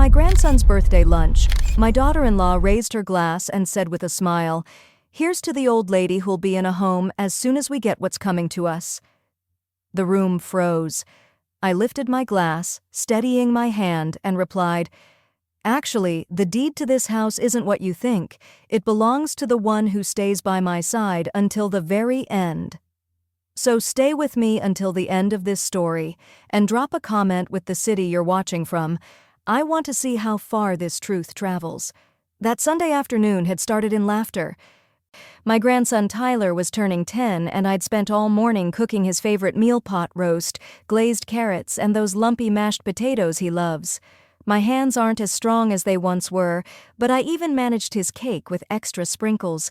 my grandson's birthday lunch, my daughter-in-law raised her glass and said with a smile, "Here's to the old lady who'll be in a home as soon as we get what's coming to us." The room froze. I lifted my glass, steadying my hand, and replied, "Actually, the deed to this house isn't what you think. It belongs to the one who stays by my side until the very end. So stay with me until the end of this story, and drop a comment with the city you're watching from. I want to see how far this truth travels." That Sunday afternoon had started in laughter. My grandson Tyler was turning 10, and I'd spent all morning cooking his favorite meal pot roast, glazed carrots, and those lumpy mashed potatoes he loves. My hands aren't as strong as they once were, but I even managed his cake with extra sprinkles.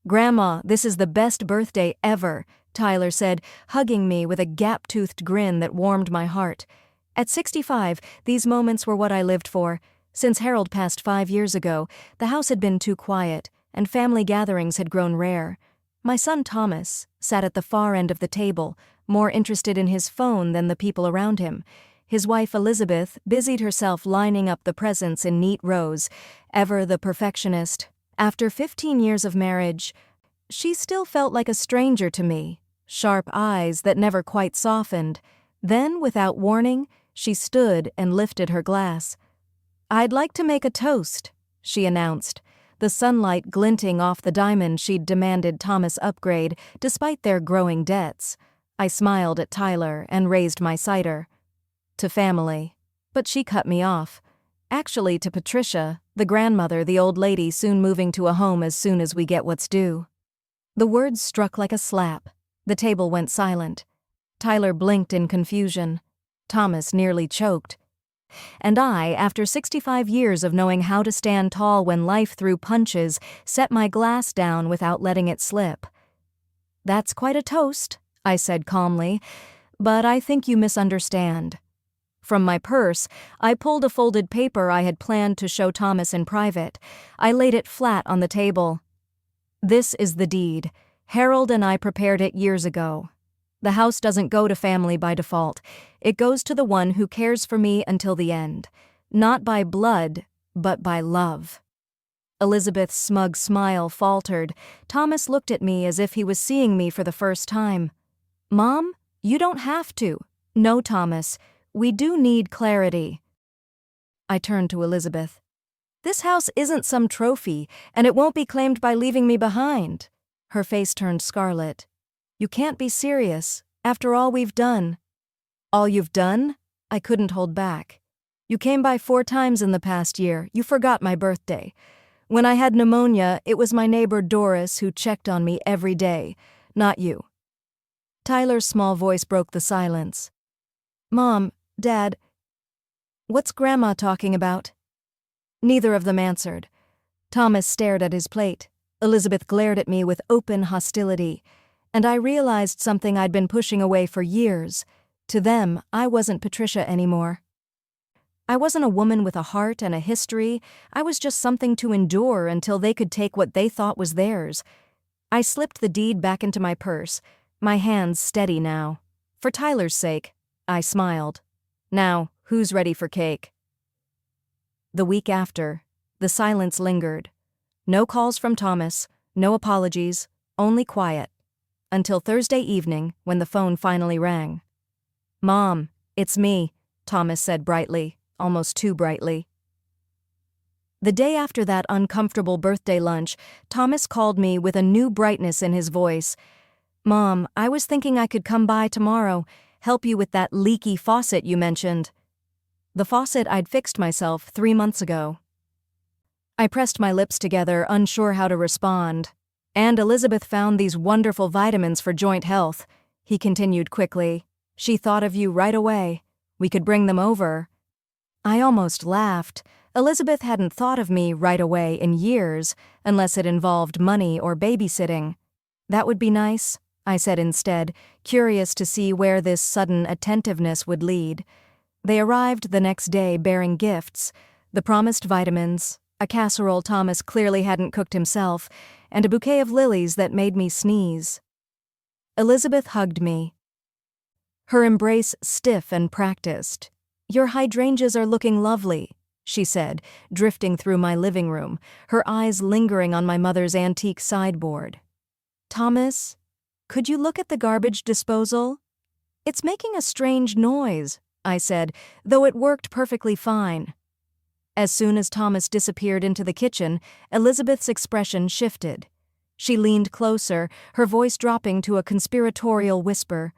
"Grandma, this is the best birthday ever," Tyler said, hugging me with a gap-toothed grin that warmed my heart. At 65, these moments were what I lived for. Since Harold passed 5 years ago, the house had been too quiet, and family gatherings had grown rare. My son Thomas sat at the far end of the table, more interested in his phone than the people around him. His wife Elizabeth busied herself lining up the presents in neat rows, ever the perfectionist. After 15 years of marriage, she still felt like a stranger to me, sharp eyes that never quite softened. Then, without warning, she stood and lifted her glass. "I'd like to make a toast," she announced, the sunlight glinting off the diamond she'd demanded Thomas upgrade despite their growing debts. I smiled at Tyler and raised my cider. "To family." But she cut me off. "Actually, to Patricia, the grandmother, the old lady soon moving to a home as soon as we get what's due." The words struck like a slap. The table went silent. Tyler blinked in confusion. Thomas nearly choked. And I, after 65 years of knowing how to stand tall when life threw punches, set my glass down without letting it slip. "That's quite a toast," I said calmly, "but I think you misunderstand." From my purse, I pulled a folded paper I had planned to show Thomas in private. I laid it flat on the table. "This is the deed. Harold and I prepared it years ago. The house doesn't go to family by default. It goes to the one who cares for me until the end. Not by blood, but by love." Elizabeth's smug smile faltered. Thomas looked at me as if he was seeing me for the first time. "Mom, you don't have to." "No, Thomas, we do need clarity." I turned to Elizabeth. "This house isn't some trophy, and it won't be claimed by leaving me behind." Her face turned scarlet. "You can't be serious, after all we've done." "All you've done?" I couldn't hold back. "You came by 4 times in the past year. You forgot my birthday. When I had pneumonia, it was my neighbor Doris who checked on me every day, not you." Tyler's small voice broke the silence. "Mom, Dad, what's Grandma talking about?" Neither of them answered. Thomas stared at his plate. Elizabeth glared at me with open hostility, and I realized something I'd been pushing away for years. To them, I wasn't Patricia anymore. I wasn't a woman with a heart and a history. I was just something to endure until they could take what they thought was theirs. I slipped the deed back into my purse, my hands steady now. For Tyler's sake, I smiled. "Now, who's ready for cake?" The week after, the silence lingered. No calls from Thomas, no apologies, only quiet. Until Thursday evening, when the phone finally rang. "Mom, it's me," Thomas said brightly, almost too brightly. The day after that uncomfortable birthday lunch, Thomas called me with a new brightness in his voice. "Mom, I was thinking I could come by tomorrow, help you with that leaky faucet you mentioned." The faucet I'd fixed myself 3 months ago. I pressed my lips together, unsure how to respond. "And Elizabeth found these wonderful vitamins for joint health," he continued quickly. "She thought of you right away. We could bring them over." I almost laughed. Elizabeth hadn't thought of me right away in years, unless it involved money or babysitting. "That would be nice," I said instead, curious to see where this sudden attentiveness would lead. They arrived the next day bearing gifts, the promised vitamins, a casserole Thomas clearly hadn't cooked himself, and a bouquet of lilies that made me sneeze. Elizabeth hugged me, her embrace stiff and practiced. "Your hydrangeas are looking lovely. she said, drifting through my living room, her eyes lingering on my mother's antique sideboard. Thomas, could you look at the garbage disposal? It's making a strange noise, I said, though it worked perfectly fine. As soon as Thomas disappeared into the kitchen, Elizabeth's expression shifted. She leaned closer, her voice dropping to a conspiratorial whisper.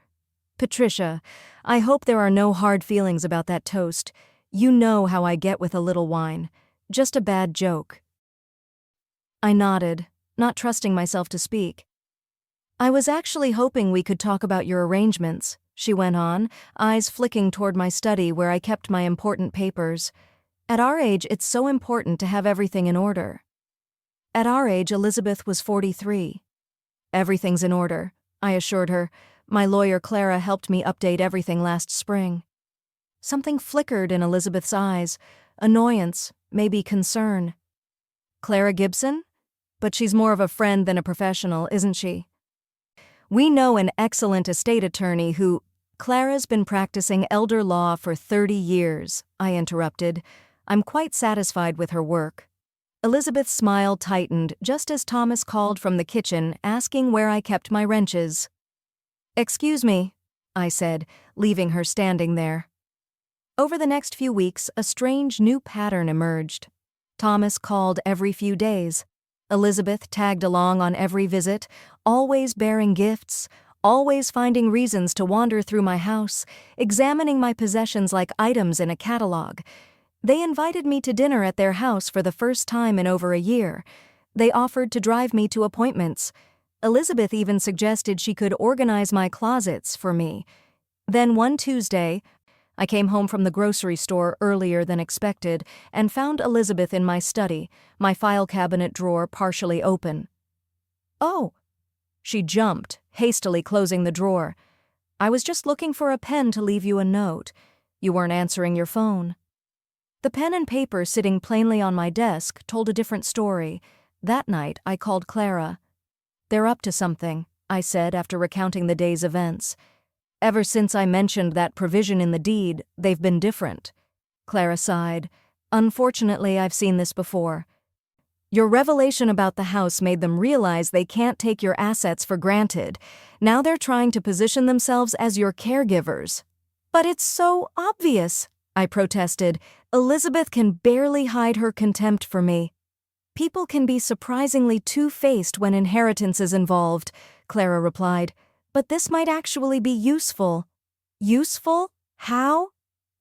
Patricia, I hope there are no hard feelings about that toast. You know how I get with a little wine. Just a bad joke. I nodded, not trusting myself to speak. I was actually hoping we could talk about your arrangements, she went on, eyes flicking toward my study where I kept my important papers. At our age, it's so important to have everything in order. At our age, Elizabeth was 43. Everything's in order, I assured her. My lawyer Clara helped me update everything last spring. Something flickered in Elizabeth's eyes, annoyance, maybe concern. Clara Gibson? But she's more of a friend than a professional, isn't she? We know an excellent estate attorney who— Clara's been practicing elder law for 30 years, I interrupted. I'm quite satisfied with her work. Elizabeth's smile tightened just as Thomas called from the kitchen asking where I kept my wrenches. Excuse me, I said, leaving her standing there. Over the next few weeks, a strange new pattern emerged. Thomas called every few days. Elizabeth tagged along on every visit, always bearing gifts, always finding reasons to wander through my house, examining my possessions like items in a catalog. They invited me to dinner at their house for the first time in over a year. They offered to drive me to appointments. Elizabeth even suggested she could organize my closets for me. Then one Tuesday, I came home from the grocery store earlier than expected and found Elizabeth in my study, my file cabinet drawer partially open. Oh! She jumped, hastily closing the drawer. I was just looking for a pen to leave you a note. You weren't answering your phone. The pen and paper sitting plainly on my desk told a different story. That night, I called Clara. They're up to something, I said after recounting the day's events. Ever since I mentioned that provision in the deed, they've been different. Clara sighed. Unfortunately, I've seen this before. Your revelation about the house made them realize they can't take your assets for granted. Now they're trying to position themselves as your caregivers. But it's so obvious, I protested. Elizabeth can barely hide her contempt for me. People can be surprisingly two-faced when inheritance is involved, Clara replied. But this might actually be useful. Useful? How?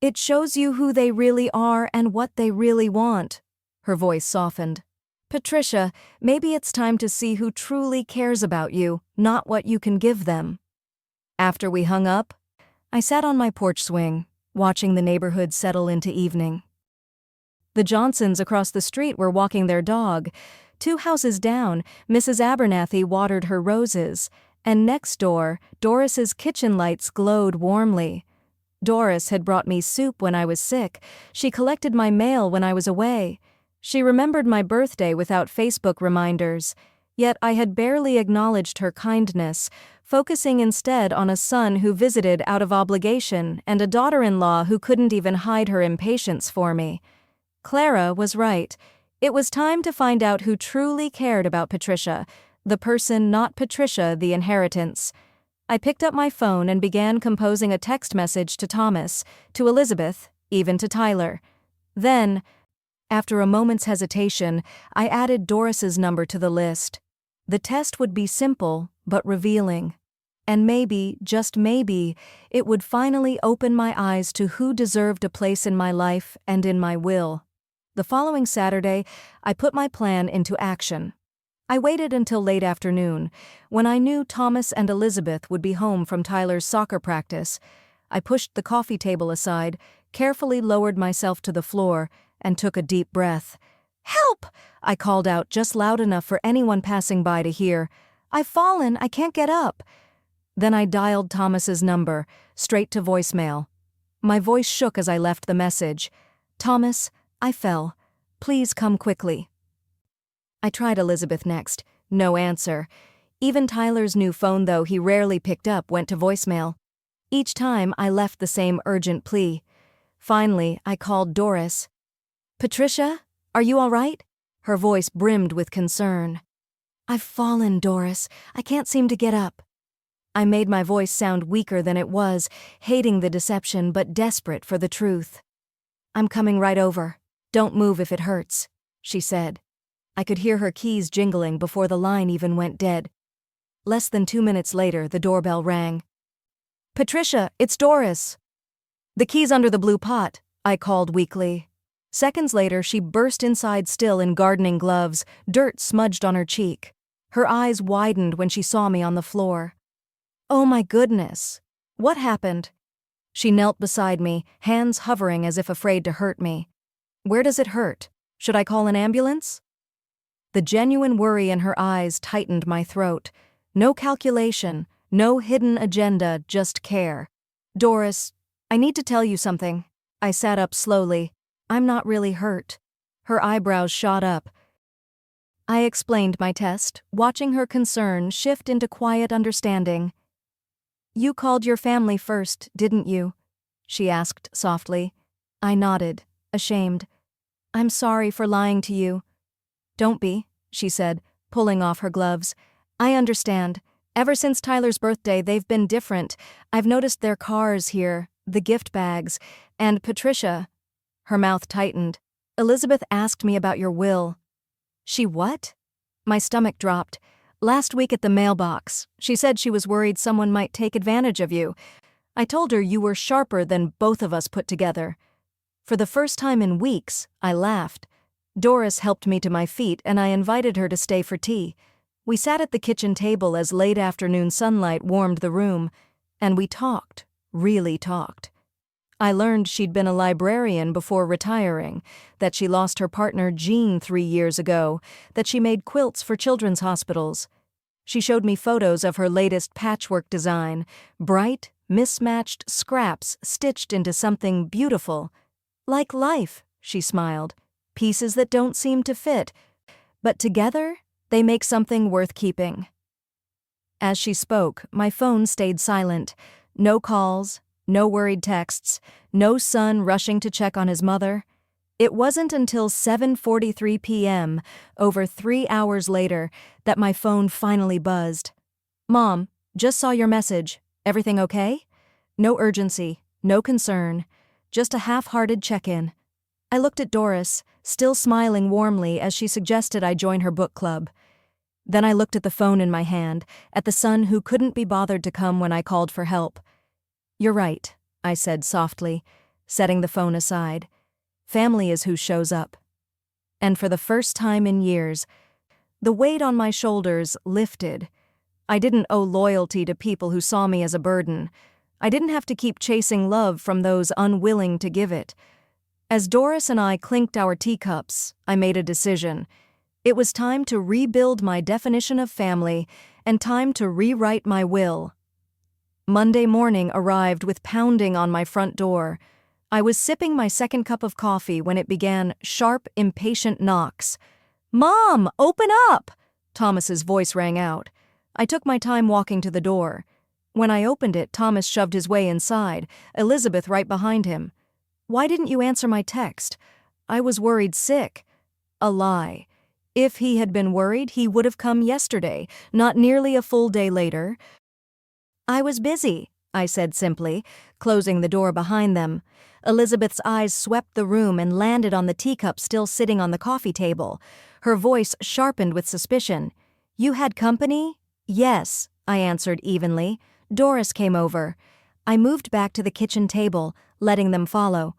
It shows you who they really are and what they really want. Her voice softened. Patricia, maybe it's time to see who truly cares about you, not what you can give them. After we hung up, I sat on my porch swing, watching the neighborhood settle into evening. The Johnsons across the street were walking their dog. 2 houses down, Mrs. Abernathy watered her roses, and next door, Doris's kitchen lights glowed warmly. Doris had brought me soup when I was sick. She collected my mail when I was away. She remembered my birthday without Facebook reminders, yet I had barely acknowledged her kindness, focusing instead on a son who visited out of obligation and a daughter-in-law who couldn't even hide her impatience for me. Clara was right. It was time to find out who truly cared about Patricia, the person, not Patricia, the inheritance. I picked up my phone and began composing a text message to Thomas, to Elizabeth, even to Tyler. Then, after a moment's hesitation, I added Doris's number to the list. The test would be simple, but revealing. And maybe, just maybe, it would finally open my eyes to who deserved a place in my life and in my will. The following Saturday, I put my plan into action. I waited until late afternoon, when I knew Thomas and Elizabeth would be home from Tyler's soccer practice. I pushed the coffee table aside, carefully lowered myself to the floor, and took a deep breath. "Help!" I called out just loud enough for anyone passing by to hear. "I've fallen, I can't get up." Then I dialed Thomas's number, straight to voicemail. My voice shook as I left the message. "Thomas, I fell. Please come quickly." I tried Elizabeth next. No answer. Even Tyler's new phone, though he rarely picked up, went to voicemail. Each time I left the same urgent plea. Finally, I called Doris. Patricia, are you all right? Her voice brimmed with concern. I've fallen, Doris. I can't seem to get up. I made my voice sound weaker than it was, hating the deception but desperate for the truth. I'm coming right over. Don't move if it hurts, she said. I could hear her keys jingling before the line even went dead. Less than 2 minutes later, the doorbell rang. Patricia, it's Doris. The key's under the blue pot, I called weakly. Seconds later, she burst inside still in gardening gloves, dirt smudged on her cheek. Her eyes widened when she saw me on the floor. Oh my goodness. What happened? She knelt beside me, hands hovering as if afraid to hurt me. Where does it hurt? Should I call an ambulance? The genuine worry in her eyes tightened my throat. No calculation, no hidden agenda, just care. Doris, I need to tell you something. I sat up slowly. I'm not really hurt. Her eyebrows shot up. I explained my test, watching her concern shift into quiet understanding. You called your family first, didn't you? She asked softly. I nodded, ashamed. I'm sorry for lying to you. Don't be, she said, pulling off her gloves. I understand. Ever since Tyler's birthday, they've been different. I've noticed their cars here, the gift bags, and Patricia. Her mouth tightened. Elizabeth asked me about your will. She what? My stomach dropped. Last week at the mailbox, she said she was worried someone might take advantage of you. I told her you were sharper than both of us put together. For the first time in weeks, I laughed. Doris helped me to my feet and I invited her to stay for tea. We sat at the kitchen table as late afternoon sunlight warmed the room, and we talked, really talked. I learned she'd been a librarian before retiring, that she lost her partner Jean 3 years ago, that she made quilts for children's hospitals. She showed me photos of her latest patchwork design, bright, mismatched scraps stitched into something beautiful. Like life, she smiled. Pieces that don't seem to fit, but together, they make something worth keeping. As she spoke, my phone stayed silent. No calls, no worried texts, no son rushing to check on his mother. It wasn't until 7:43 p.m., over 3 hours later, that my phone finally buzzed. Mom, just saw your message. Everything okay? No urgency, no concern, just a half-hearted check-in. I looked at Doris, still smiling warmly as she suggested I join her book club. Then I looked at the phone in my hand, at the son who couldn't be bothered to come when I called for help. You're right, I said softly, setting the phone aside. Family is who shows up. And for the first time in years, the weight on my shoulders lifted. I didn't owe loyalty to people who saw me as a burden. I didn't have to keep chasing love from those unwilling to give it. As Doris and I clinked our teacups, I made a decision. It was time to rebuild my definition of family and time to rewrite my will. Monday morning arrived with pounding on my front door. I was sipping my second cup of coffee when it began sharp, impatient knocks. Mom, open up! Thomas's voice rang out. I took my time walking to the door. When I opened it, Thomas shoved his way inside, Elizabeth right behind him. Why didn't you answer my text? I was worried sick. A lie. If he had been worried, he would have come yesterday, not nearly a full day later. I was busy, I said simply, closing the door behind them. Elizabeth's eyes swept the room and landed on the teacup still sitting on the coffee table. Her voice sharpened with suspicion. You had company? Yes, I answered evenly. Doris came over. I moved back to the kitchen table, letting them follow.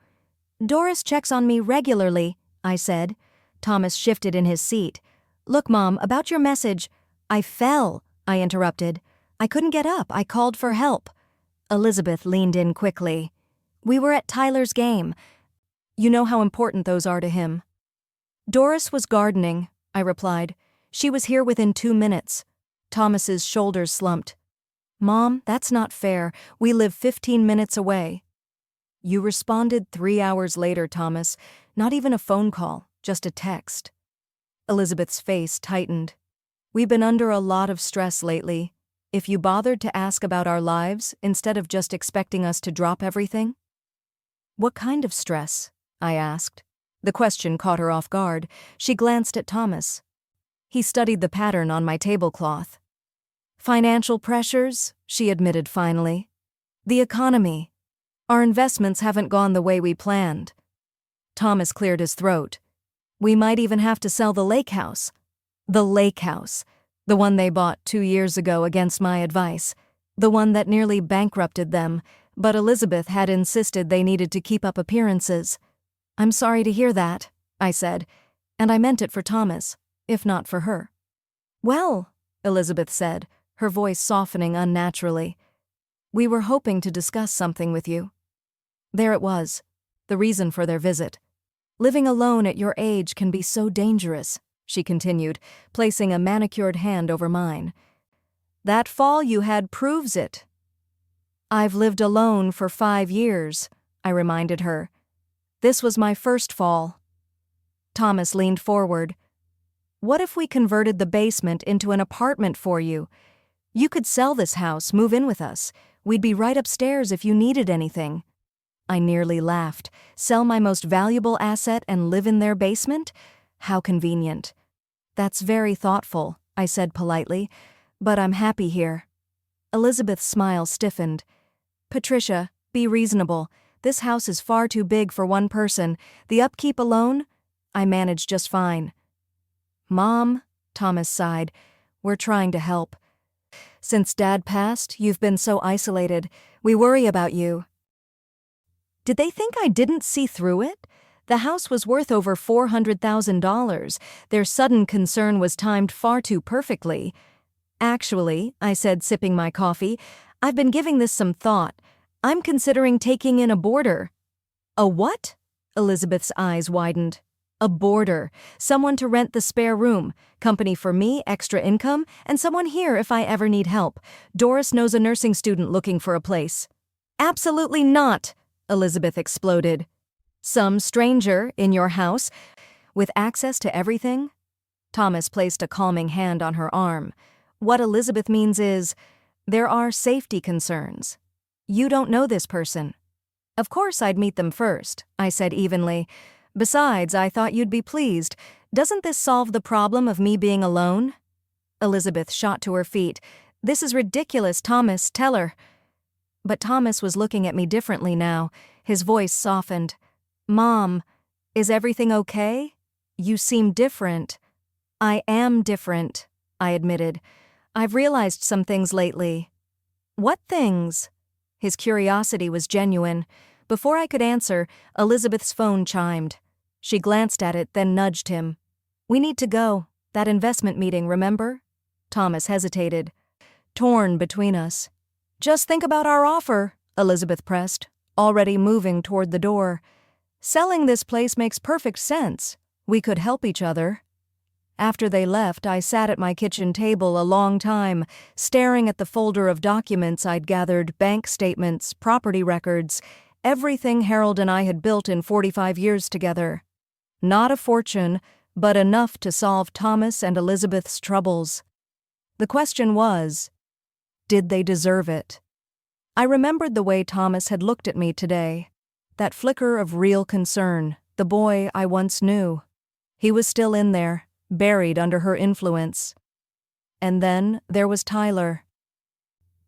Doris checks on me regularly, I said. Thomas shifted in his seat. Look, Mom, about your message. I fell, I interrupted. I couldn't get up. I called for help. Elizabeth leaned in quickly. We were at Tyler's game. You know how important those are to him. Doris was gardening, I replied. She was here within 2 minutes. Thomas's shoulders slumped. Mom, that's not fair. We live 15 minutes away. You responded 3 hours later, Thomas. Not even a phone call, just a text. Elizabeth's face tightened. We've been under a lot of stress lately. If you bothered to ask about our lives instead of just expecting us to drop everything? What kind of stress? I asked. The question caught her off guard. She glanced at Thomas. He studied the pattern on my tablecloth. Financial pressures, she admitted finally. The economy. Our investments haven't gone the way we planned. Thomas cleared his throat. We might even have to sell the lake house. The lake house. The one they bought 2 years ago against my advice. The one that nearly bankrupted them, but Elizabeth had insisted they needed to keep up appearances. I'm sorry to hear that, I said, and I meant it for Thomas, if not for her. Well, Elizabeth said, her voice softening unnaturally. We were hoping to discuss something with you. There it was, the reason for their visit. Living alone at your age can be so dangerous, she continued, placing a manicured hand over mine. That fall you had proves it. I've lived alone for 5 years, I reminded her. This was my first fall. Thomas leaned forward. What if we converted the basement into an apartment for you? You could sell this house, move in with us. We'd be right upstairs if you needed anything. I nearly laughed. Sell my most valuable asset and live in their basement? How convenient. That's very thoughtful, I said politely, but I'm happy here. Elizabeth's smile stiffened. Patricia, be reasonable. This house is far too big for one person. The upkeep alone? I manage just fine. Mom, Thomas sighed, we're trying to help. Since Dad passed, you've been so isolated. We worry about you. Did they think I didn't see through it? The house was worth over $400,000. Their sudden concern was timed far too perfectly. Actually, I said, sipping my coffee, I've been giving this some thought. I'm considering taking in a boarder. A what? Elizabeth's eyes widened. A boarder. Someone to rent the spare room. Company for me, extra income, and someone here if I ever need help. Doris knows a nursing student looking for a place. Absolutely not, Elizabeth exploded. Some stranger in your house, with access to everything? Thomas placed a calming hand on her arm. What Elizabeth means is, there are safety concerns. You don't know this person. Of course I'd meet them first, I said evenly. Besides, I thought you'd be pleased. Doesn't this solve the problem of me being alone? Elizabeth shot to her feet. This is ridiculous, Thomas, tell her. But Thomas was looking at me differently now. His voice softened. Mom, is everything okay? You seem different. I am different, I admitted. I've realized some things lately. What things? His curiosity was genuine. Before I could answer, Elizabeth's phone chimed. She glanced at it, then nudged him. We need to go. That investment meeting, remember? Thomas hesitated. Torn between us. Just think about our offer, Elizabeth pressed, already moving toward the door. Selling this place makes perfect sense. We could help each other. After they left, I sat at my kitchen table a long time, staring at the folder of documents I'd gathered, bank statements, property records, everything Harold and I had built in 45 years together. Not a fortune, but enough to solve Thomas and Elizabeth's troubles. The question was, did they deserve it? I remembered the way Thomas had looked at me today, that flicker of real concern, the boy I once knew. He was still in there, buried under her influence. And then there was Tyler.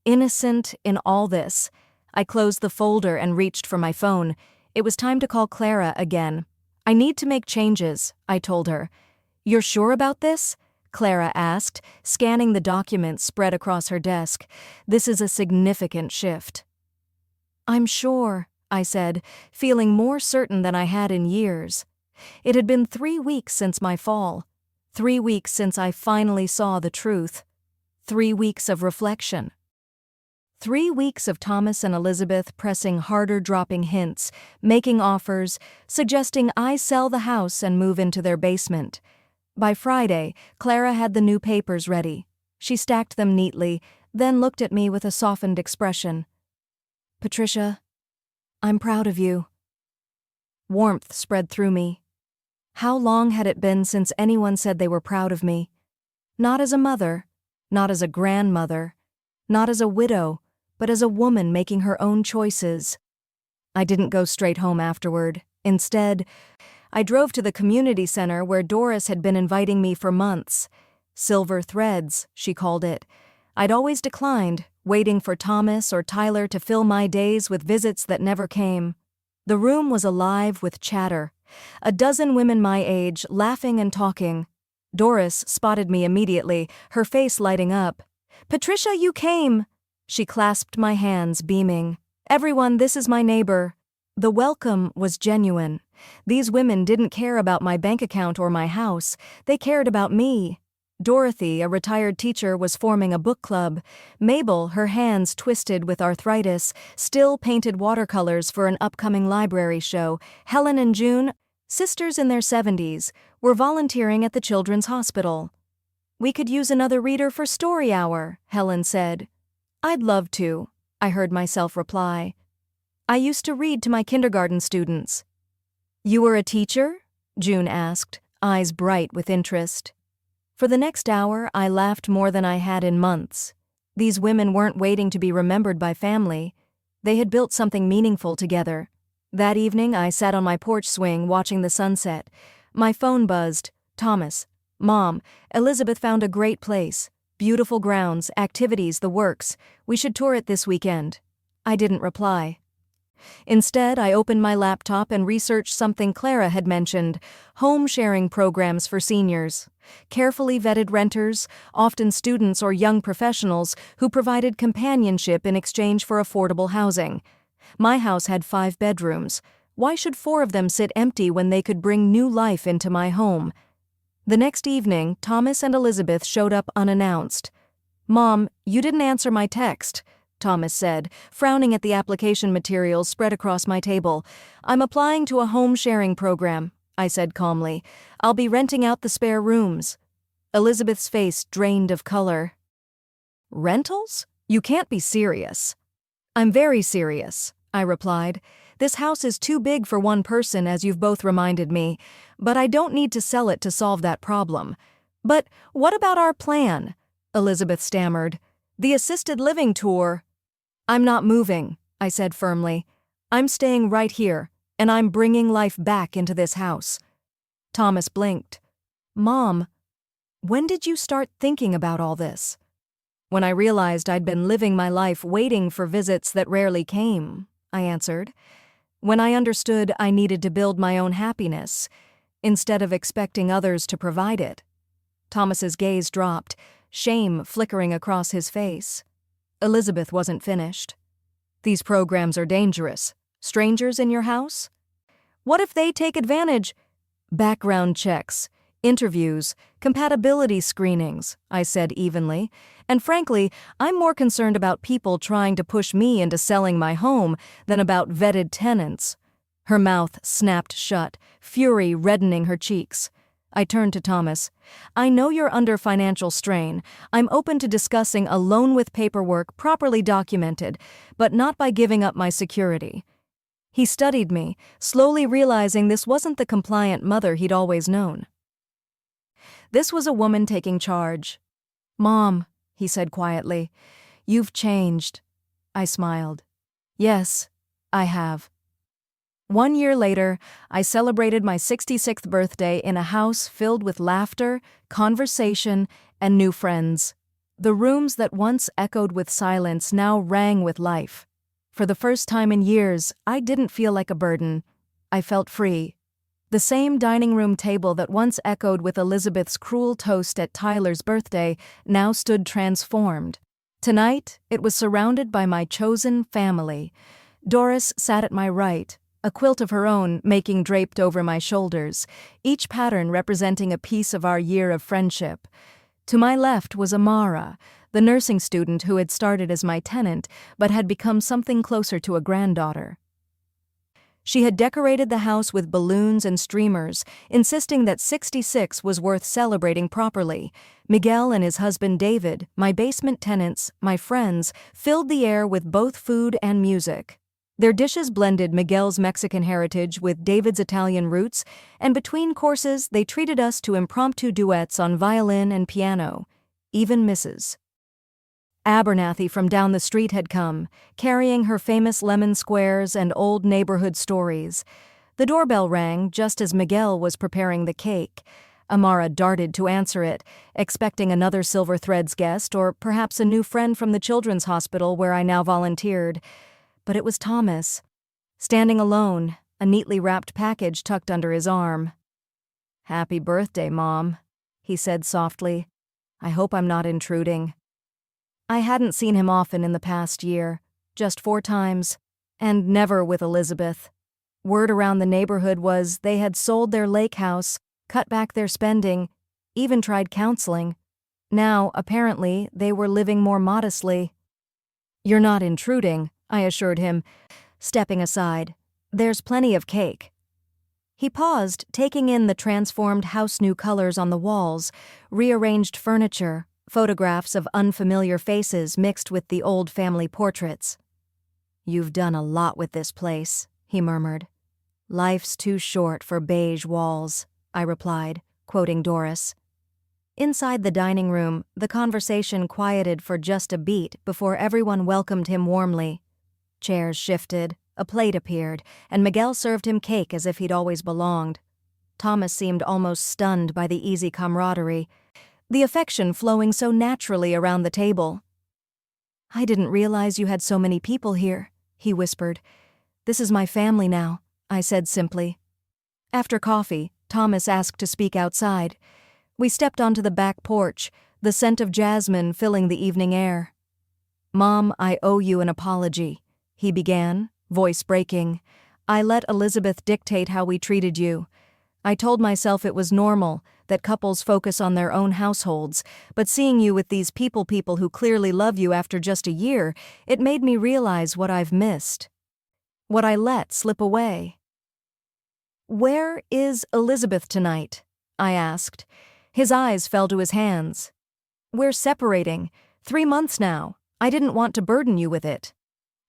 Innocent in all this, I closed the folder and reached for my phone. It was time to call Clara again. I need to make changes, I told her. You're sure about this? Clara asked, scanning the documents spread across her desk. This is a significant shift. I'm sure, I said, feeling more certain than I had in years. It had been 3 weeks since my fall. 3 weeks since I finally saw the truth. 3 weeks of reflection. 3 weeks of Thomas and Elizabeth pressing harder, dropping hints, making offers, suggesting I sell the house and move into their basement. By Friday, Clara had the new papers ready. She stacked them neatly, then looked at me with a softened expression. Patricia, I'm proud of you. Warmth spread through me. How long had it been since anyone said they were proud of me? Not as a mother, not as a grandmother, not as a widow, but as a woman making her own choices. I didn't go straight home afterward. Instead, I drove to the community center where Doris had been inviting me for months. Silver threads, she called it. I'd always declined, waiting for Thomas or Tyler to fill my days with visits that never came. The room was alive with chatter. A dozen women my age, laughing and talking. Doris spotted me immediately, her face lighting up. "Patricia, you came!" She clasped my hands, beaming. "Everyone, this is my neighbor." The welcome was genuine. These women didn't care about my bank account or my house. They cared about me. Dorothy, a retired teacher, was forming a book club. Mabel, her hands twisted with arthritis, still painted watercolors for an upcoming library show. Helen and June, sisters in their 70s, were volunteering at the Children's Hospital. "We could use another reader for story hour," Helen said. "I'd love to," I heard myself reply. "I used to read to my kindergarten students." "You were a teacher?" June asked, eyes bright with interest. For the next hour, I laughed more than I had in months. These women weren't waiting to be remembered by family. They had built something meaningful together. That evening, I sat on my porch swing watching the sunset. My phone buzzed. "Thomas. Mom, Elizabeth found a great place. Beautiful grounds, activities, the works. We should tour it this weekend." I didn't reply. Instead, I opened my laptop and researched something Clara had mentioned: home-sharing programs for seniors. Carefully vetted renters, often students or young professionals, who provided companionship in exchange for affordable housing. My house had 5 bedrooms. Why should 4 of them sit empty when they could bring new life into my home? The next evening, Thomas and Elizabeth showed up unannounced. "Mom, you didn't answer my text," Thomas said, frowning at the application materials spread across my table. "I'm applying to a home-sharing program," I said calmly. "I'll be renting out the spare rooms." Elizabeth's face drained of color. "Rentals? You can't be serious." "I'm very serious," I replied. "This house is too big for one person, as you've both reminded me, but I don't need to sell it to solve that problem." "But what about our plan?" Elizabeth stammered. "The assisted living tour." "I'm not moving," I said firmly. "I'm staying right here, and I'm bringing life back into this house." Thomas blinked. "Mom, when did you start thinking about all this?" "When I realized I'd been living my life waiting for visits that rarely came," I answered. "When I understood I needed to build my own happiness, instead of expecting others to provide it." Thomas's gaze dropped, shame flickering across his face. Elizabeth wasn't finished. "These programs are dangerous. Strangers in your house? What if they take advantage?" "Background checks, interviews, compatibility screenings," I said evenly. "And frankly, I'm more concerned about people trying to push me into selling my home than about vetted tenants." Her mouth snapped shut, fury reddening her cheeks. I turned to Thomas. "I know you're under financial strain. I'm open to discussing a loan with paperwork properly documented, but not by giving up my security." He studied me, slowly realizing this wasn't the compliant mother he'd always known. This was a woman taking charge. "Mom," he said quietly, "you've changed." I smiled. "Yes, I have." 1 year later, I celebrated my 66th birthday in a house filled with laughter, conversation, and new friends. The rooms that once echoed with silence now rang with life. For the first time in years, I didn't feel like a burden. I felt free. The same dining room table that once echoed with Elizabeth's cruel toast at Tyler's birthday now stood transformed. Tonight, it was surrounded by my chosen family. Doris sat at my right, a quilt of her own making draped over my shoulders, each pattern representing a piece of our year of friendship. To my left was Amara, the nursing student who had started as my tenant but had become something closer to a granddaughter. She had decorated the house with balloons and streamers, insisting that 66 was worth celebrating properly. Miguel and his husband David, my basement tenants, my friends, filled the air with both food and music. Their dishes blended Miguel's Mexican heritage with David's Italian roots, and between courses they treated us to impromptu duets on violin and piano. Even Mrs. Abernathy from down the street had come, carrying her famous lemon squares and old neighborhood stories. The doorbell rang just as Miguel was preparing the cake. Amara darted to answer it, expecting another Silver Threads guest or perhaps a new friend from the children's hospital where I now volunteered. But it was Thomas, standing alone, a neatly wrapped package tucked under his arm. "Happy birthday, Mom," he said softly. "I hope I'm not intruding." I hadn't seen him often in the past year, just 4 times, and never with Elizabeth. Word around the neighborhood was they had sold their lake house, cut back their spending, even tried counseling. Now, apparently, they were living more modestly. "You're not intruding," I assured him, stepping aside. "There's plenty of cake." He paused, taking in the transformed house-new colors on the walls, rearranged furniture, photographs of unfamiliar faces mixed with the old family portraits. "You've done a lot with this place," he murmured. "Life's too short for beige walls," I replied, quoting Doris. Inside the dining room, the conversation quieted for just a beat before everyone welcomed him warmly. Chairs shifted, a plate appeared, and Miguel served him cake as if he'd always belonged. Thomas seemed almost stunned by the easy camaraderie, the affection flowing so naturally around the table. "I didn't realize you had so many people here," he whispered. "This is my family now," I said simply. After coffee, Thomas asked to speak outside. We stepped onto the back porch, the scent of jasmine filling the evening air. "Mom, I owe you an apology," he began, voice breaking. "I let Elizabeth dictate how we treated you. I told myself it was normal, that couples focus on their own households, but seeing you with these people who clearly love you after just a year, it made me realize what I've missed. What I let slip away." "Where is Elizabeth tonight?" I asked. His eyes fell to his hands. "We're separating. 3 months now. I didn't want to burden you with it."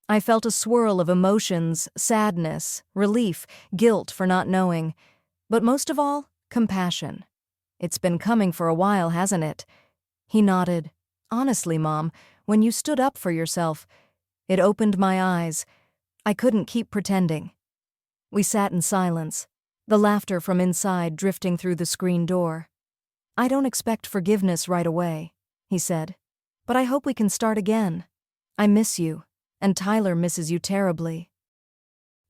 I felt a swirl of emotions, sadness, relief, guilt for not knowing. But most of all, compassion. "It's been coming for a while, hasn't it?" He nodded. "Honestly, Mom, when you stood up for yourself, it opened my eyes. I couldn't keep pretending." We sat in silence, the laughter from inside drifting through the screen door. "I don't expect forgiveness right away," he said, "but I hope we can start again. I miss you, and Tyler misses you terribly."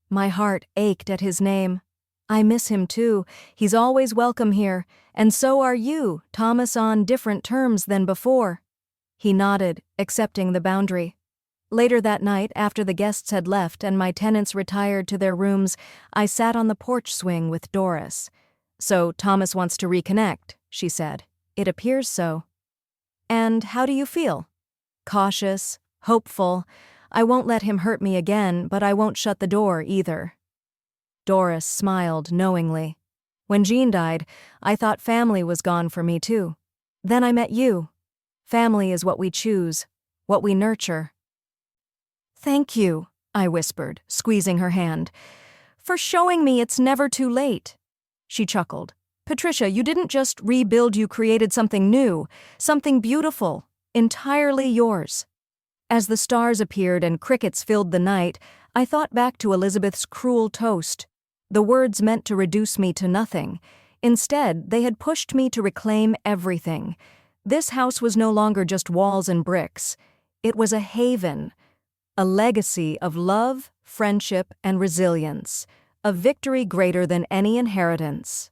My heart ached at his name. I miss him too. He's always welcome here, and so are you, Thomas, on different terms than before. He nodded, accepting the boundary. Later that night, after the guests had left and my tenants retired to their rooms, I sat on the porch swing with Doris. "So Thomas wants to reconnect," she said. "It appears so." "And how do you feel?" "Cautious, hopeful. I won't let him hurt me again, but I won't shut the door either." Doris smiled knowingly. "When Jean died, I thought family was gone for me too. Then I met you. Family is what we choose, what we nurture." "Thank you," I whispered, squeezing her hand, "for showing me it's never too late." She chuckled. "Patricia, you didn't just rebuild, you created something new, something beautiful, entirely yours." As the stars appeared and crickets filled the night, I thought back to Elizabeth's cruel toast. The words meant to reduce me to nothing. Instead, they had pushed me to reclaim everything. This house was no longer just walls and bricks. It was a haven, a legacy of love, friendship, and resilience, a victory greater than any inheritance.